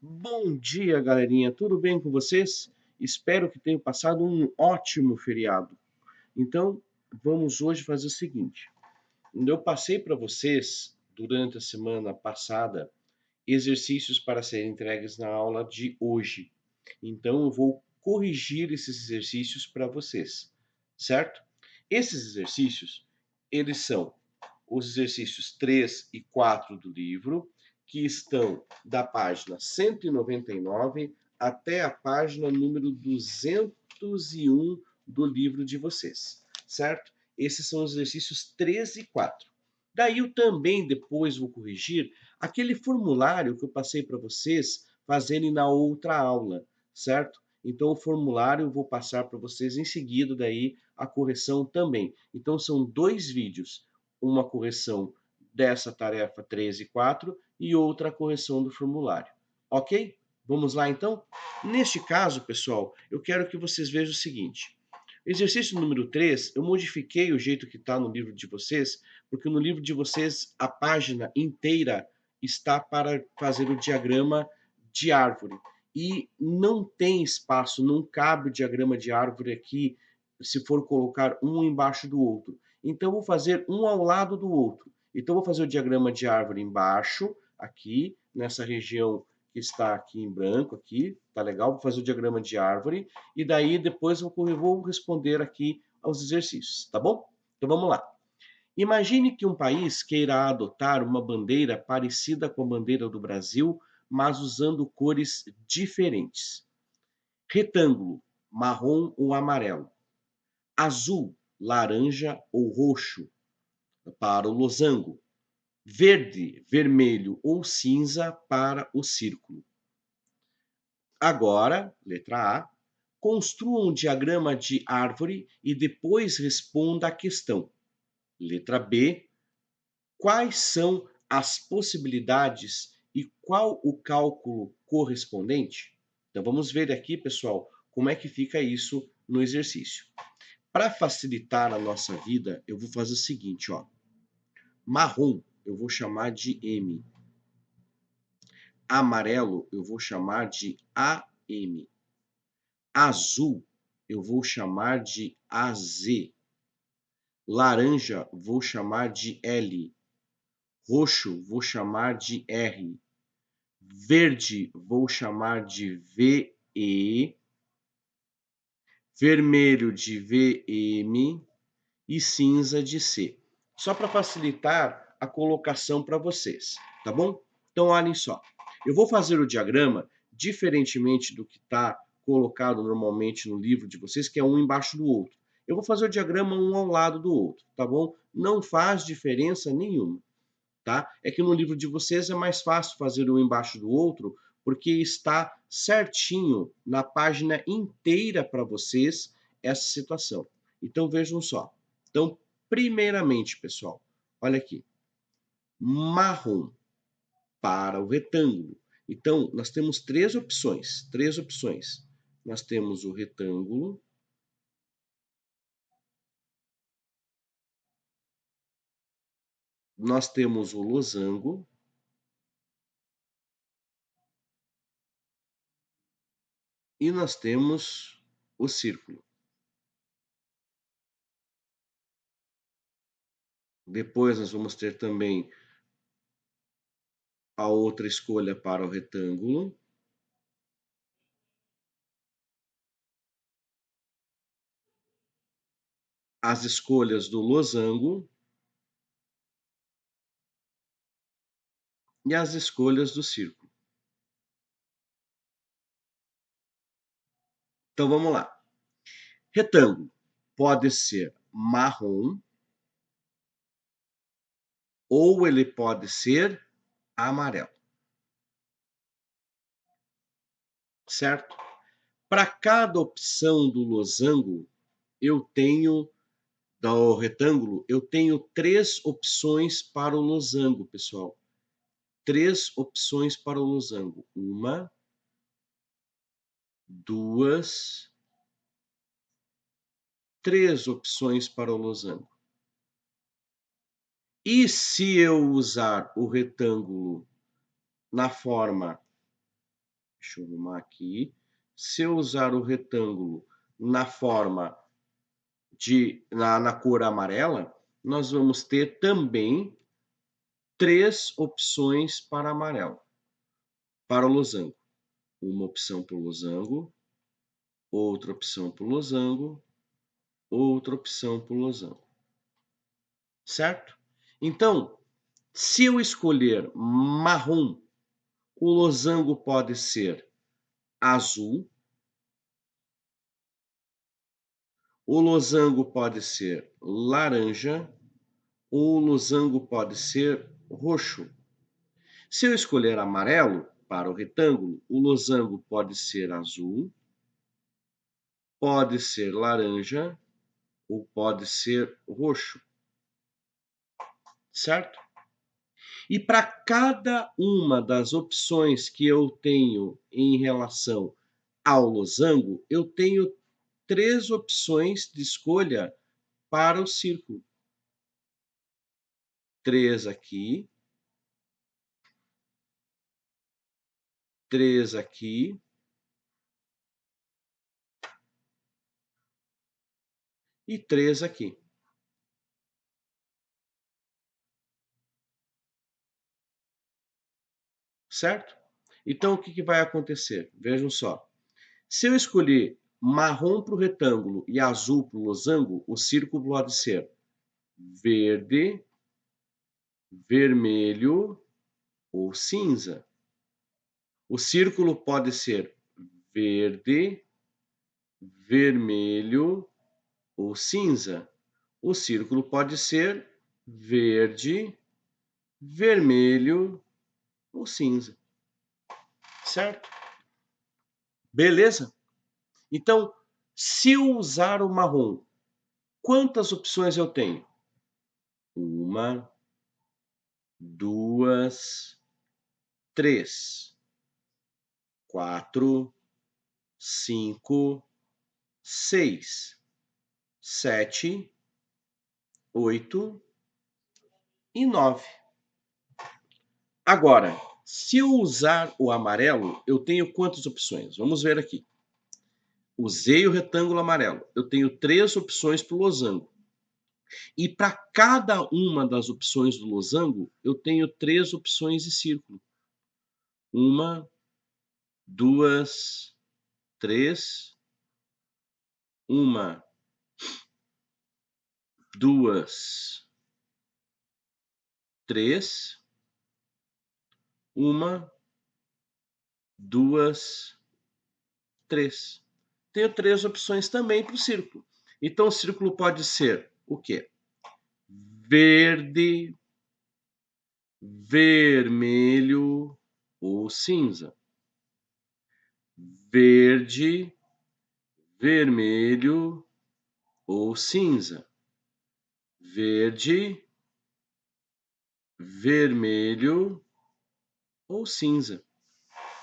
Bom dia, galerinha. Tudo bem com vocês? Espero que tenham passado um ótimo feriado. Então, vamos hoje fazer o seguinte. Eu passei para vocês, durante a semana passada, exercícios para serem entregues na aula de hoje. Então, eu vou corrigir esses exercícios para vocês, certo? Esses exercícios, eles são os exercícios 3 e 4 do livro, que estão da página 199 até a página número 201 do livro de vocês, certo? Esses são os exercícios 3 e 4. Daí eu também depois vou corrigir aquele formulário que eu passei para vocês fazerem na outra aula, certo? Então o formulário eu vou passar para vocês em seguida daí a correção também. Então são dois vídeos, uma correção dessa tarefa 3 e 4 e outra correção do formulário. Ok? Vamos lá então? Neste caso, pessoal, eu quero que vocês vejam o seguinte. Exercício número 3, eu modifiquei o jeito que está no livro de vocês, porque no livro de vocês a página inteira está para fazer o diagrama de árvore. E não tem espaço, não cabe o diagrama de árvore aqui, se for colocar um embaixo do outro. Então, vou fazer um ao lado do outro. Então, vou fazer o diagrama de árvore embaixo, aqui, nessa região que está aqui em branco, aqui, tá legal? Vou fazer o diagrama de árvore e daí depois eu vou responder aqui aos exercícios, tá bom? Então, vamos lá. Imagine que um país queira adotar uma bandeira parecida com a bandeira do Brasil, mas usando cores diferentes. Retângulo, marrom ou amarelo. Azul, laranja ou roxo para o losango. Verde, vermelho ou cinza para o círculo. Agora, letra A, construa um diagrama de árvore e depois responda a questão. Letra B, quais são as possibilidades e qual o cálculo correspondente? Então vamos ver aqui, pessoal, como é que fica isso no exercício. Para facilitar a nossa vida, eu vou fazer o seguinte, ó. Marrom, eu vou chamar de M. Amarelo, eu vou chamar de AM. Azul, eu vou chamar de AZ. Laranja, vou chamar de L. Roxo, vou chamar de R. Verde, vou chamar de VE. Vermelho de VM e cinza de C. Só para facilitar a colocação para vocês, tá bom? Então, olhem só. Eu vou fazer o diagrama diferentemente do que está colocado normalmente no livro de vocês, que é um embaixo do outro. Eu vou fazer o diagrama um ao lado do outro, tá bom? Não faz diferença nenhuma, tá? É que no livro de vocês é mais fácil fazer um embaixo do outro, porque está certinho na página inteira para vocês essa situação. Então, vejam só. Então, primeiramente, pessoal, olha aqui. Marrom para o retângulo. Então, nós temos três opções. Nós temos o retângulo, nós temos o losango e nós temos o círculo. Depois nós vamos ter também a outra escolha para o retângulo. As escolhas do losango e as escolhas do círculo. Então vamos lá. Retângulo pode ser marrom ou ele pode ser amarelo. Certo? Para cada opção do losango, eu tenho do retângulo, eu tenho três opções para o losango, pessoal. Três opções para o losango. Uma, duas, três opções para o losango. E se eu usar o retângulo na forma Deixa eu arrumar aqui. Se eu usar o retângulo na forma na cor amarela, nós vamos ter também 3 opções para amarelo, para o losango. Uma opção para o losango, outra opção para o losango, outra opção para o losango. Certo? Então, se eu escolher marrom, o losango pode ser azul, o losango pode ser laranja, ou o losango pode ser roxo. Se eu escolher amarelo para o retângulo, o losango pode ser azul, pode ser laranja ou pode ser roxo. Certo? E para cada uma das opções que eu tenho em relação ao losango, eu tenho 3 opções de escolha para o círculo. 3 aqui, 3 aqui, e 3 aqui. Certo? Então, o que vai acontecer? Vejam só. Se eu escolher marrom para o retângulo e azul para o losango, o círculo pode ser verde, vermelho ou cinza. O círculo pode ser verde, vermelho ou cinza. O círculo pode ser verde, vermelho ou cinza. Certo? Beleza? Então, se eu usar o marrom, quantas opções eu tenho? 1, 2, 3, 4, 5, 6, 7, 8 e 9. Agora, se eu usar o amarelo, eu tenho quantas opções? Vamos ver aqui. Usei o retângulo amarelo. Eu tenho 3 opções para o losango. E para cada uma das opções do losango, eu tenho 3 opções de círculo. 1, 2, 3. 1, 2, 3. 1, 2, 3. Tenho 3 opções também para o círculo. Então, o círculo pode ser o quê? Verde, vermelho ou cinza. Verde, vermelho ou cinza. Verde, vermelho ou cinza.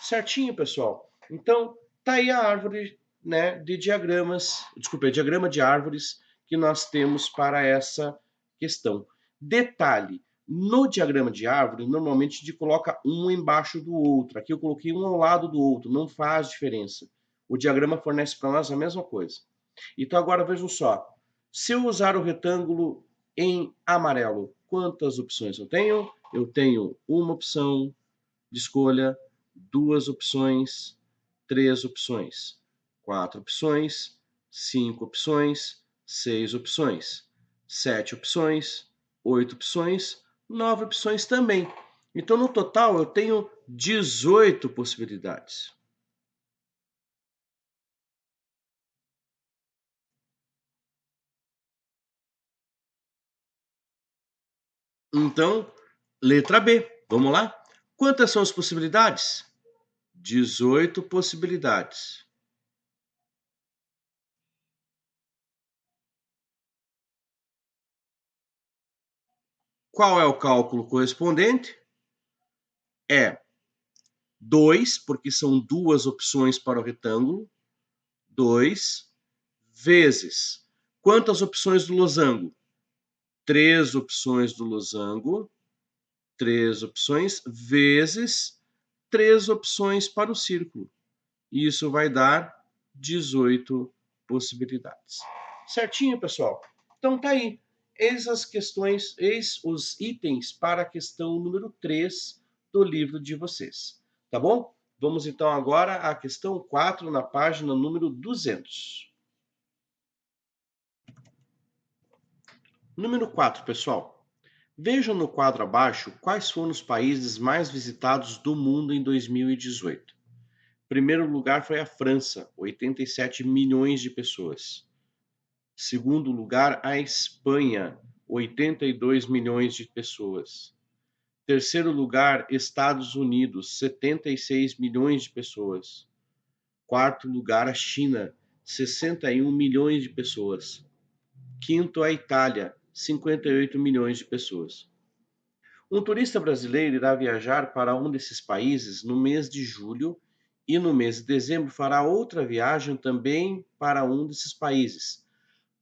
Certinho, pessoal? Então, tá aí a árvore, né, de diagramas, diagrama de árvores que nós temos para essa questão. Detalhe, no diagrama de árvore, normalmente a gente coloca um embaixo do outro. Aqui eu coloquei um ao lado do outro, não faz diferença. O diagrama fornece para nós a mesma coisa. Então agora vejam só, se eu usar o retângulo em amarelo, quantas opções eu tenho? Eu tenho uma opção de escolha, 2 opções, 3 opções, 4 opções, 5 opções, 6 opções, 7 opções, 8 opções, 9 opções também. Então, no total, eu tenho 18 possibilidades. Então, letra B, vamos lá? Quantas são as possibilidades? 18 possibilidades. Qual é o cálculo correspondente? É 2, porque são 2 opções para o retângulo. 2 vezes. Quantas opções do losango? 3 opções do losango. 3 opções vezes 3 opções para o círculo. E isso vai dar 18 possibilidades. Certinho, pessoal? Então tá aí. Eis as questões, eis os itens para a questão número 3 do livro de vocês. Tá bom? Vamos então agora à questão 4 na página número 200. Número 4, pessoal. Vejam no quadro abaixo quais foram os países mais visitados do mundo em 2018. Primeiro lugar foi a França, 87 milhões de pessoas. Segundo lugar, a Espanha, 82 milhões de pessoas. Terceiro lugar, Estados Unidos, 76 milhões de pessoas. Quarto lugar, a China, 61 milhões de pessoas. Quinto, a Itália, 58 milhões de pessoas. Um turista brasileiro irá viajar para um desses países no mês de julho e no mês de dezembro fará outra viagem também para um desses países,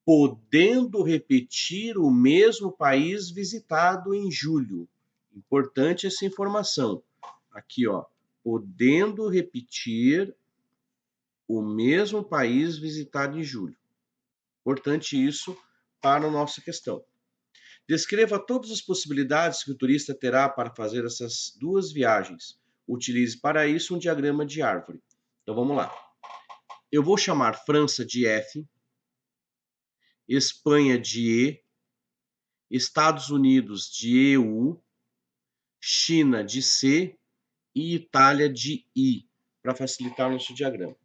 podendo repetir o mesmo país visitado em julho. Importante essa informação. Aqui, ó, podendo repetir o mesmo país visitado em julho. Importante isso para a nossa questão. Descreva todas as possibilidades que o turista terá para fazer essas duas viagens. Utilize para isso um diagrama de árvore. Então vamos lá. Eu vou chamar França de F, Espanha de E, Estados Unidos de EU, China de C e Itália de I, para facilitar o nosso diagrama.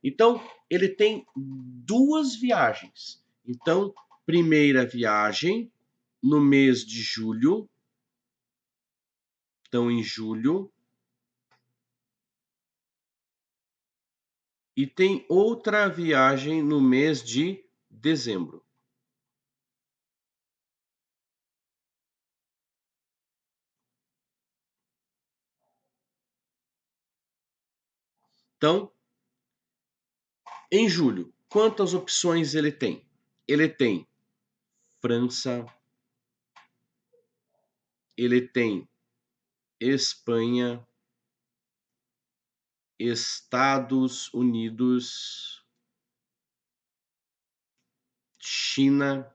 Então, ele tem duas viagens. Então, primeira viagem no mês de julho. Então, em julho. E tem outra viagem no mês de dezembro. Então, em julho, quantas opções ele tem? Ele tem França, ele tem Espanha, Estados Unidos, China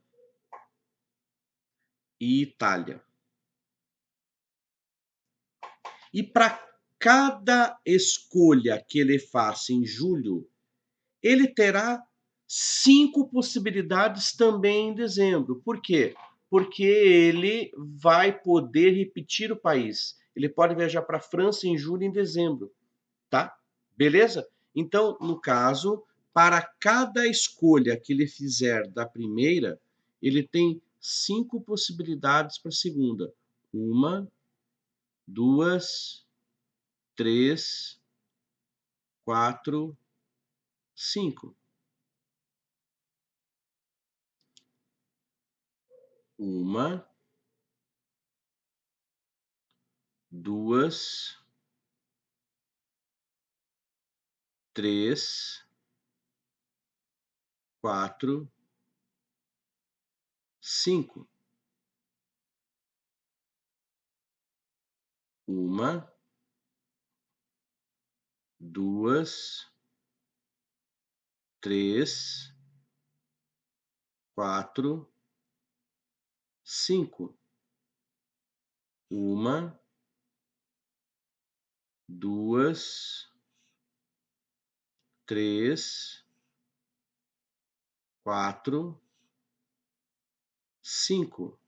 e Itália. E para cada escolha que ele faça em julho, ele terá 5 possibilidades também em dezembro. Por quê? Porque ele vai poder repetir o país. Ele pode viajar para a França em julho e em dezembro, tá? Beleza? Então, no caso, para cada escolha que ele fizer da primeira, ele tem 5 possibilidades para a segunda. 1, 2, 3, 4, 5. 1, 2, 3, 4, 5. 1, 2, 3, 4, 5. 1, 2, 3, 4, 5.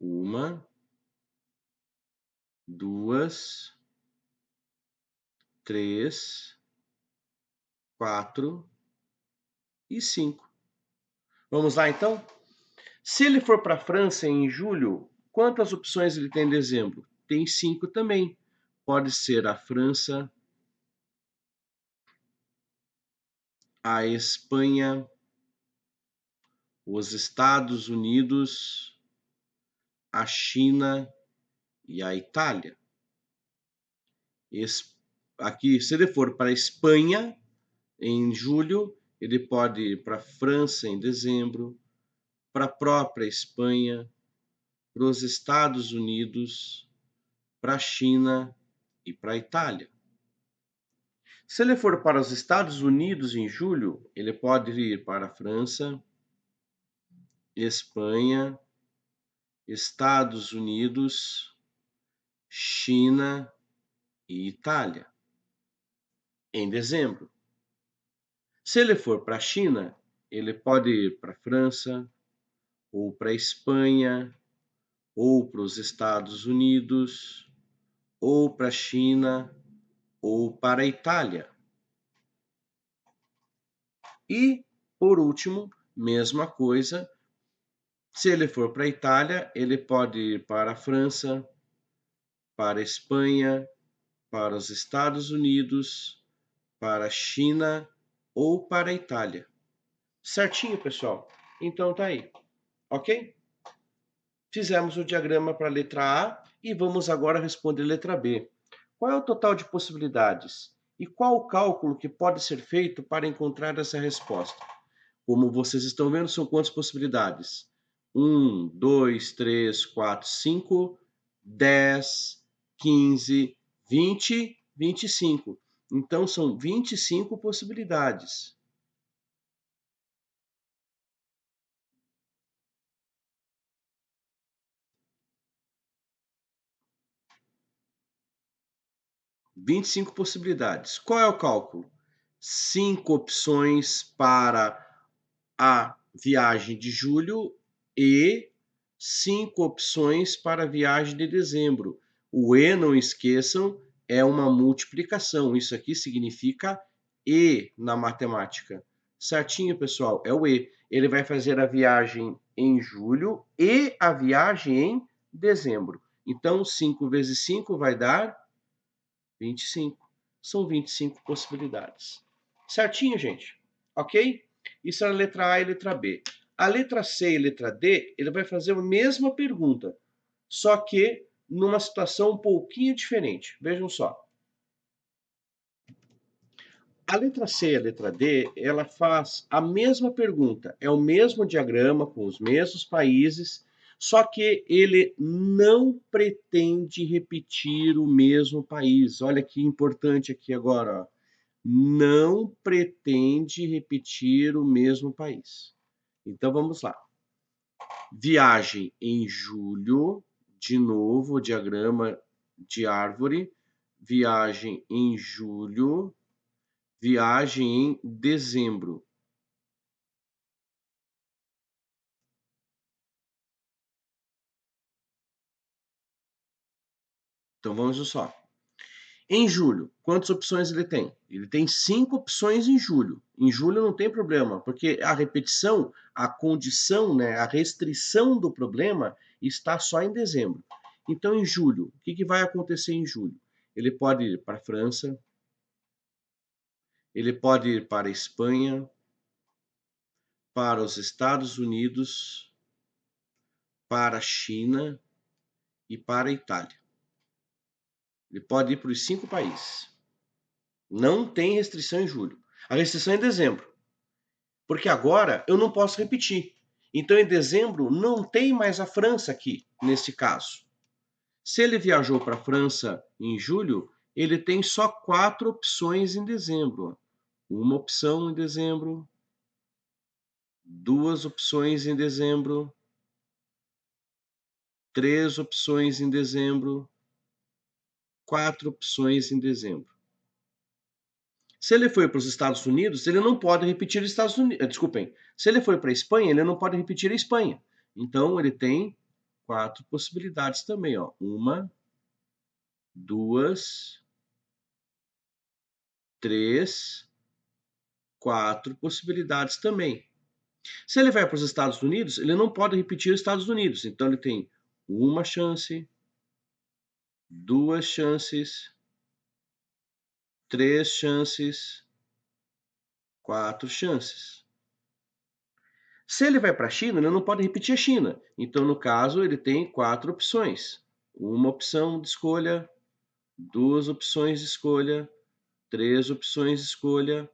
1, 2, 3, 4 e 5. Vamos lá então? Se ele for para a França em julho, quantas opções ele tem em dezembro? Tem 5 também. Pode ser a França, a Espanha, os Estados Unidos, a China e a Itália. Aqui, se ele for para a Espanha em julho, ele pode ir para a França em dezembro, para a própria Espanha, para os Estados Unidos, para a China e para a Itália. Se ele for para os Estados Unidos em julho, ele pode ir para a França, Espanha, Estados Unidos, China e Itália, em dezembro. Se ele for para a China, ele pode ir para a França, ou para a Espanha, ou para os Estados Unidos, ou para a China, ou para a Itália. E, por último, mesma coisa, se ele for para a Itália, ele pode ir para a França, para a Espanha, para os Estados Unidos, para a China ou para a Itália. Certinho, pessoal? Então tá aí, ok? Fizemos o diagrama para a letra A e vamos agora responder a letra B. Qual é o total de possibilidades? E qual o cálculo que pode ser feito para encontrar essa resposta? Como vocês estão vendo, são quantas possibilidades? 1, 2, 3, 4, 5, 10, 15, 20, 25. Então, são 25 possibilidades. Vinte e cinco possibilidades. Qual é o cálculo? 5 opções para a viagem de julho e 5 opções para a viagem de dezembro. O E, não esqueçam, é uma multiplicação. Isso aqui significa E na matemática. Certinho, pessoal? É o E. Ele vai fazer a viagem em julho e a viagem em dezembro. Então, 5 vezes 5 vai dar 25. São 25 possibilidades. Certinho, gente? Ok? Isso é a letra A e a letra B. A letra C e a letra D, ele vai fazer a mesma pergunta, só que numa situação um pouquinho diferente. Vejam só. A letra C e a letra D, ela faz a mesma pergunta, é o mesmo diagrama com os mesmos países, só que ele não pretende repetir o mesmo país. Olha que importante aqui agora, ó. Não pretende repetir o mesmo país. Então vamos lá. Viagem em julho, de novo, o diagrama de árvore. Viagem em julho, viagem em dezembro. Então vamos só. Em julho, quantas opções ele tem? Ele tem 5 opções em julho. Em julho não tem problema, porque a repetição, a condição, né, a restrição do problema está só em dezembro. Então, em julho, o que vai acontecer em julho? Ele pode ir para a França, ele pode ir para a Espanha, para os Estados Unidos, para a China e para a Itália. Ele pode ir para os 5 países. Não tem restrição em julho. A restrição é em dezembro. Porque agora eu não posso repetir. Então, em dezembro, não tem mais a França aqui, nesse caso. Se ele viajou para a França em julho, ele tem só 4 opções em dezembro. Uma opção em dezembro, 2 opções em dezembro, 3 opções em dezembro, 4 opções em dezembro. Se ele foi para os Estados Unidos, ele não pode repetir os Estados Unidos. Desculpem. Se ele foi para a Espanha, ele não pode repetir a Espanha. Então, ele tem 4 possibilidades também. Ó. 1, 2, 3, 4 possibilidades também. Se ele vai para os Estados Unidos, ele não pode repetir os Estados Unidos. Então, ele tem uma chance, 2 chances, 3 chances, 4 chances. Se ele vai para a China, ele não pode repetir a China. Então, no caso, ele tem 4 opções. Uma opção de escolha, 2 opções de escolha, 3 opções de escolha,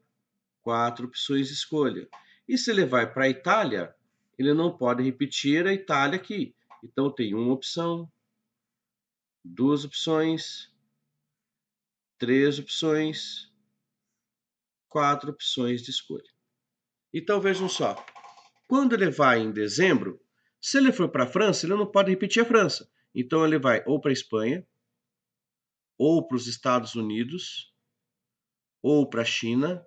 4 opções de escolha. E se ele vai para a Itália, ele não pode repetir a Itália aqui. Então, tem uma opção, 2 opções, 3 opções, 4 opções de escolha. Então vejam só, quando ele vai em dezembro, se ele for para a França, ele não pode repetir a França. Então ele vai ou para a Espanha, ou para os Estados Unidos, ou para a China,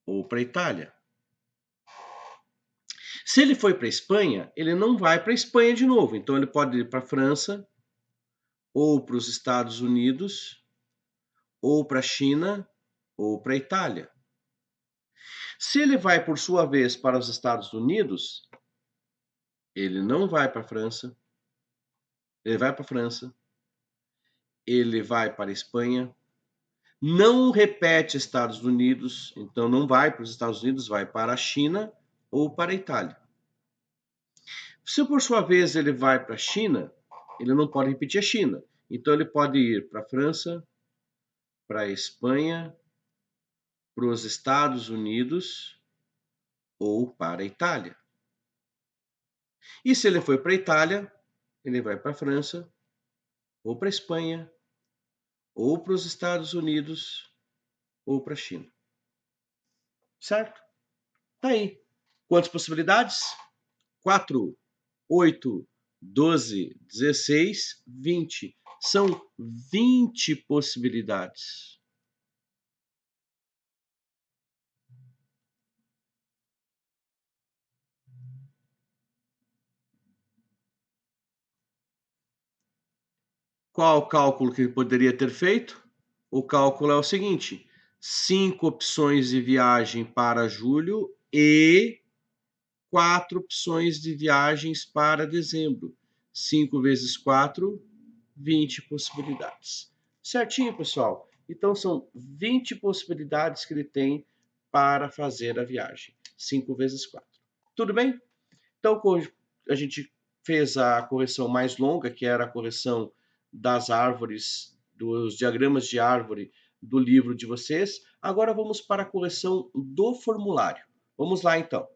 ou para a Itália. Se ele foi para a Espanha, ele não vai para a Espanha de novo. Então ele pode ir para a França, ou para os Estados Unidos, ou para a China, ou para a Itália. Se ele vai, por sua vez, para os Estados Unidos, ele não vai para a França, ele vai para a França, ele vai para a Espanha, não repete Estados Unidos, então não vai para os Estados Unidos, vai para a China ou para a Itália. Se por sua vez ele vai para a China, ele não pode repetir a China, então ele pode ir para a França, para a Espanha, para os Estados Unidos ou para a Itália. E se ele for para a Itália, ele vai para a França, ou para a Espanha, ou para os Estados Unidos, ou para a China. Certo? Tá aí. Quantas possibilidades? 4, 8, 12, 16, 20. São 20 possibilidades. Qual o cálculo que ele poderia ter feito? O cálculo é o seguinte: 5 opções de viagem para julho e 4 opções de viagens para dezembro. 5 vezes 4, 20 possibilidades. Certinho, pessoal? Então, são 20 possibilidades que ele tem para fazer a viagem. 5 vezes 4. Tudo bem? Então, a gente fez a correção mais longa, que era a correção das árvores, dos diagramas de árvore do livro de vocês. Agora vamos para a correção do formulário. Vamos lá, então.